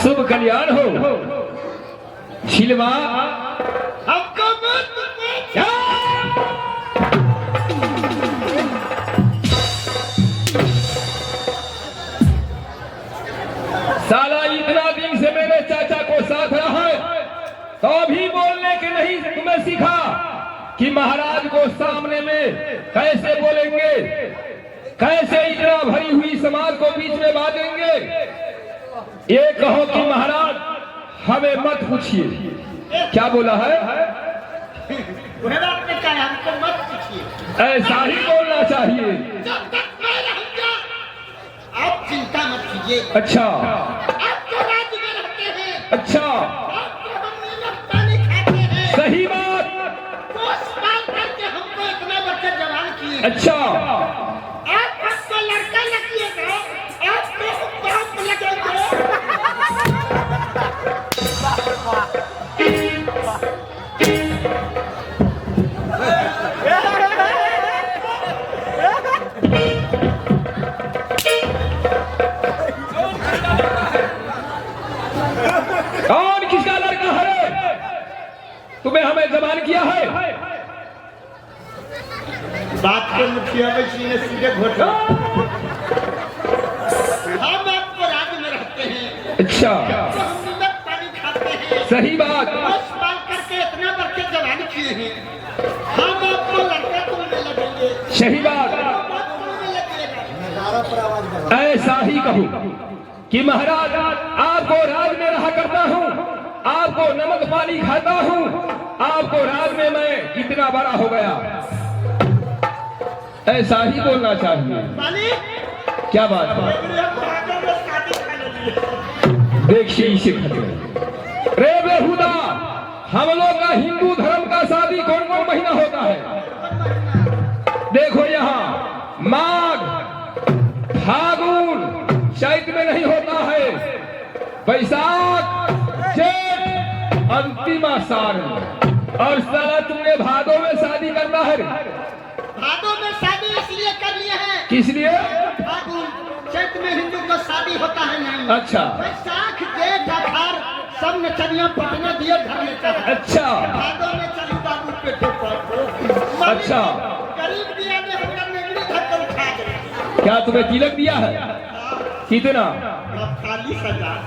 शुभ कल्याण हो। छिलवा हमको मत साला इतना दिन से मेरे चाचा को साथ रहा है तो अभी बोलने के नहीं तुम्हें सीखा कि महाराज को सामने में कैसे बोलेंगे, कैसे इतना भरी हुई समाज को बीच में बांधेंगे। ये कहो कि महाराज हमें मत पूछिए। क्या बोला है? आपने कहा हमको मत पूछिए। ऐसा ही बोलना चाहिए। जब तक मैं रहूंगा आप चिंता मत कीजिए। अच्छा आप तो राज्य में रहते हैं। अच्छा आपको हम मेहनत पानी खाते हैं। सही बात। पोस पाल करके हमको इतना बच्चा जवान किए। अच्छा आप हमको लड़का लगिएगा, आपको बाप लगेगा। कौन किसका लड़का है? तुम्हें हमें जबान किया है? बात को मुखिया में सीने सीधे घोटा। हम आपको राज्य में रहते हैं। अच्छा तो हम निमक पानी खाते हैं। सही बात। पोस पाल करके इतना बच्चे जवान किए हैं। हम आपको लड़का तुलने लगेंगे। सही बात। ऐसा ही कहूँ कि महाराज आपको राज में रहा करता हूँ, आपको नमक पानी खाता हूँ, आपको राज में मैं इतना बड़ा हो गया। ऐसा ही बोलना चाहिए। मालिक क्या बात है? देखिए इसे खतरे रे बेहुदा, हम लोग का हिंदू धर्म का शादी कौन कौन महीना होता है? देखो यहाँ माघ फागुन चैत में नहीं होता है, बैसाख जेठ अंतिम आषाढ़ में। और साला तुमने भादों में शादी करना है। भादों में शादी इसलिए कर लिए हैं। किस लिए? फागुन चैत में हिंदू का शादी होता है नहीं। अच्छा बैसाख जेठ अखाड़ सब नचनिया पटना दिए घर लेता है। अच्छा भादों में चलू बाबू पेटे पर। अच्छा गरीब दिया ने हमरा नेगड़ी धक्का उठा दे। क्या तुम्हें तिलक दिया है? कितना? 48,000।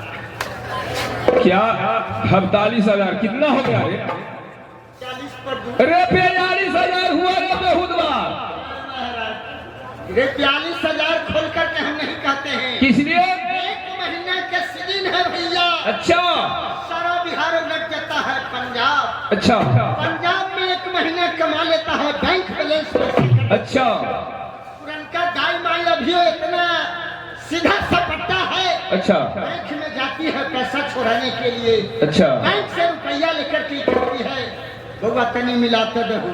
क्या 48,000? कितना हो गया रे? 40 पर दो। अरे 42,000 हुआ रे बेहुदवा। रे 42,000 खोल करके हम नहीं कहते हैं। किस लिए? 1 महीने के सीजन है भैया। अच्छा सारा बिहार लग जाता है पंजाब। अच्छा पंजाब में 1 महीने कमा लेता है बैंक बैलेंस में। अच्छा पुरनका गाय माई अभी इतना सीधा सपट्टा है। अच्छा बैंक में जाती है पैसा छोड़ाने के लिए। अच्छा बैंक से रुपया लेकर के करती है। बउआ तनी मिलाते दहू,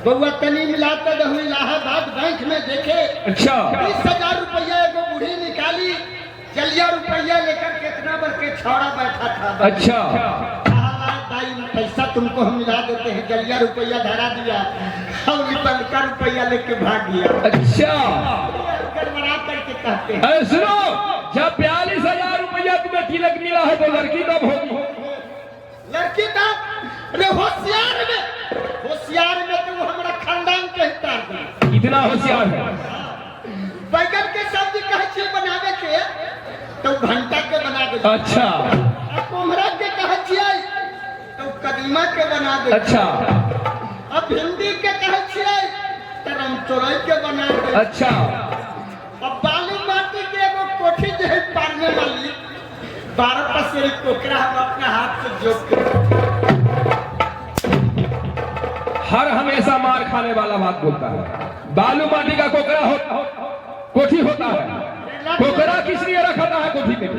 बउआ तनी मिलाते दहू। इलाहाबाद बैंक में देखे अच्छा 20,000 रुपया एगो बूढ़ी निकाली। जलिया रुपया लेकर कितना बल के छौड़ा बैठा था। अच्छा दाई पैसा तुमको हम मिला देते हैं। जलिया रुपया धरा दिया और निपल का रुपया लेके भाग गया। अच्छा गड़बड़ा करके कहते हैं। अरे सुनो, जब 42,000 रुपया तुम्हें तिलक मिला है तो लड़की कब होगी? लड़की का अरे होशियार में तो वो हमारा खानदान कहता है। इतना होशियार है? बैगन के सब्जी कहे छिए बनावे के तो घंटा के बना दे। अच्छा कोहरा के कहे छिए तो कदीमा के बना दे। अच्छा अब भिंडी के कहे छिए तो रामचोरई के बना दे। अच्छा अब बालू माटी के एगो कोठी जो है पारने वाली 12 पसेरी कोकरा हम अपने हाथ से जोड़ के हर हमेशा मार खाने वाला बात बोलता है। बालू माटी का कोकरा कोठी होता है, कोकरा किस लिए रखता है कोठी में?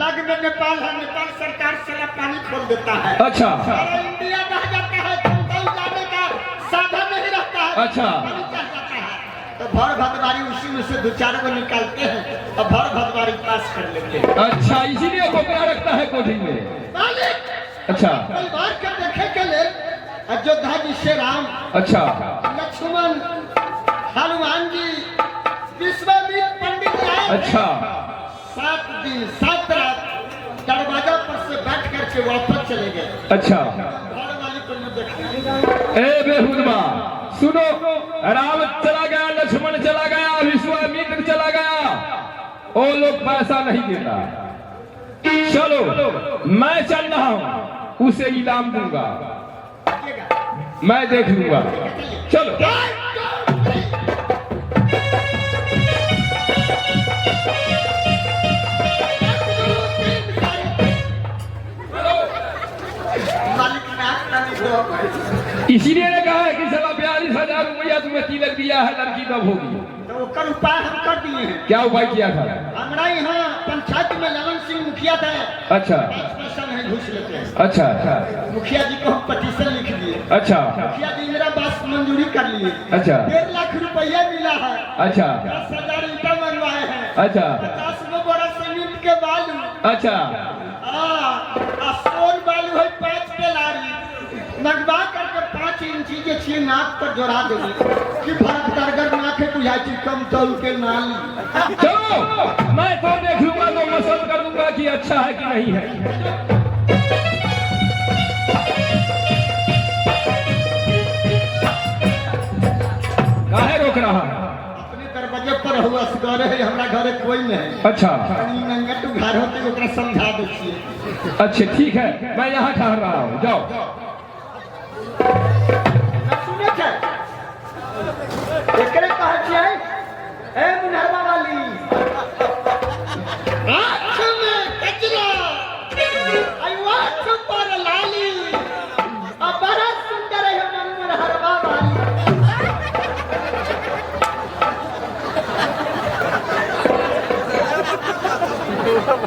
लगने नेपाल है, नेपाल सरकार सारा पानी खोल देता है। अच्छा, सारा इंडिया रह जाता है, कहीं जाने का साधन नहीं रहता है। अच्छा, पानी चल जाता है तो भर भदवारी उसी में से 2-4 को निकालते हैं और भर भदवारी पास कर लेते हैं। अच्छा, इसीलिए कोकरा रखता है कोठी में। अच्छा, परिवार के देखे के लिए अयोध्या जी से राम, अच्छा, लक्ष्मण, हनुमान जी, विश्वामित्र पंडित जी आए। अच्छा, 7 दिन 7 रात दरवाजा पर से बैठ करके वापस चले गए। अच्छा। घर वाली को न देखा। ए बेहुदमा सुनो, राम चला गया, लक्ष्मण चला गया, विश्वामित्र चला गया, वो लोग पैसा नहीं देता। चलो मैं चल रहा हूं, उसे इनाम दूंगा, मैं देख लूंगा। चलो इसीलिए ने कहा है कि 42,000 रुपया तुम्हें तिलक दिया है, लड़की कब होगी? तो कर उपाय हम कर दिए हैं। क्या उपाय किया था? हमारा यहाँ पंचायत में ललन सिंह मुखिया था। अच्छा, 5 पैसा नहीं घूस लेते हैं। अच्छा, अच्छा, मुखिया जी को हम पटिशन लिख दिए। अच्छा, मुखिया जी मेरा बात मंजूरी कर लिए। अच्छा, 1.5 लाख रुपया मिला है। अच्छा, 10,000 ईटा मंगवाए हैं। अच्छा, 50 गो बड़ा सीमेंट के बालू। अच्छा, सोन बालू है 5 के लारी मंगवा करके 5 इंची के 6 नाक पर जोड़ा देंगे कि भरत दरगर नाक है बुझाई कम तौल के नाली। चलो मैं तो देख लूंगा, तो पसंद कर दूंगा कि अच्छा है कि नहीं है। काहे रोक रहा है? अपने दरवाजे पर हुआ असगर है, हमरा घरे कोई नहीं। अच्छा, नंगा तू घर होते ओकरा समझा दे छिए। अच्छा ठीक है, मैं यहाँ ठहर रहा हूँ, जाओ। सुने छै एकरे कहै छियै ए मुनहरवा वाली आँख में कचरा आई आँख पर लाली आ बड़ा सुंदर है मन मुनहरवा वाली।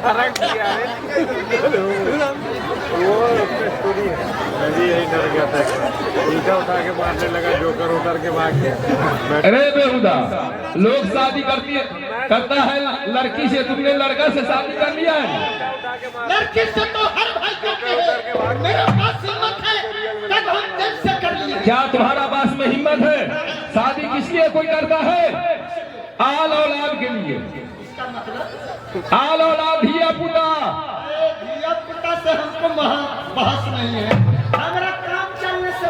फर्क किया है वो स्टोरी है। मैं यही डर गया था, ईटा उठा के मारने लगा, जोकर उतर के भाग गया। अरे बेहुदा, लोग शादी करता है लड़की से, तुमने लड़का से शादी कर लिया है? लड़की से तो हर भाई करते हैं, मेरे पास हिम्मत है तब हम दिल से कर लिए। क्या तुम्हारा पास में हिम्मत है? शादी किस लिए कोई करता है? आल औलाद के लिए। इसका मतलब आल औलाद धिया पुता। धिया पुता से हमको बहस नहीं है, हमारा काम चलने से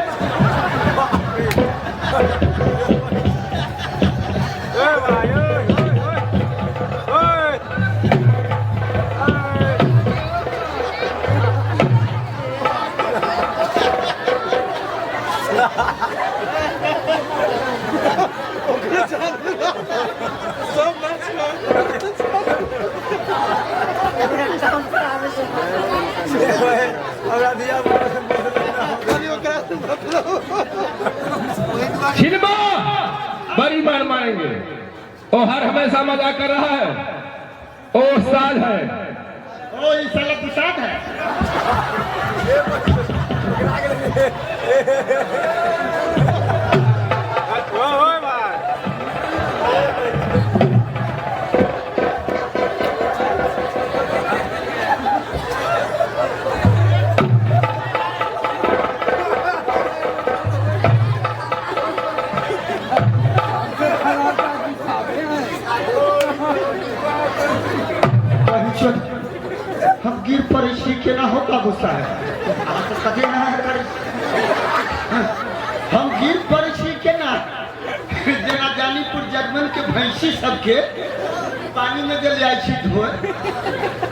भाई शिल्पा बड़ी मार मारेंगे। वो हर हमेशा मजाक कर रहा है, वो उस्ताद है। ओ ये साला पुसाद है। हम गिर पर इसी के ना होता गुस्सा है तो कभी ना कर हम गिर पर इसी के ना जेना जानीपुर जगमन के भैंसी सबके पानी में जल जाए छी धोए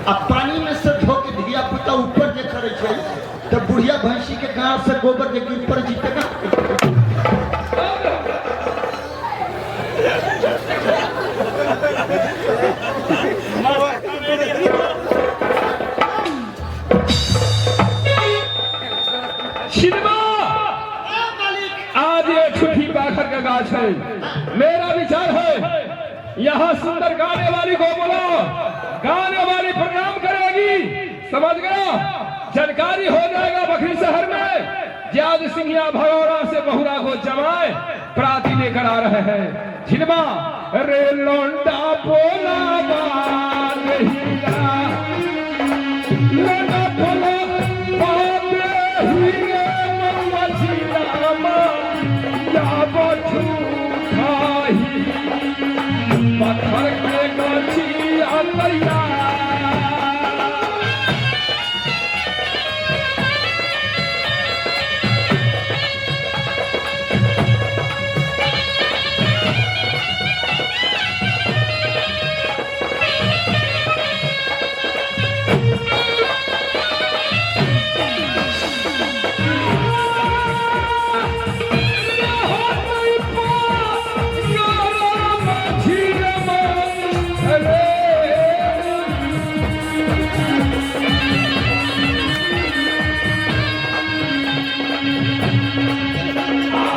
आ पानी में से धो के धिया पुता ऊपर जे करे छै तो बुढ़िया भैंसी के गांव से गोबर जे गिर पर जीते ना। छुट्टी पाखर का गाछ है। मेरा विचार है यहाँ सुंदर गाने वाली को बोलो, गाने वाली प्रणाम करेगी, समझ गया? जानकारी हो जाएगा बखरी शहर में ज्याद सिंहिया भगौरा से बहुरा को जमाए प्राति लेकर आ रहे हैं। झिलमा रे लोंडा बोला बाहिया, लोंडा बोला बाहिया मछियामा या बछू खाही पत्थर के गछिया तैया।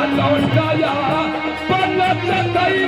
लौटाया पलट गई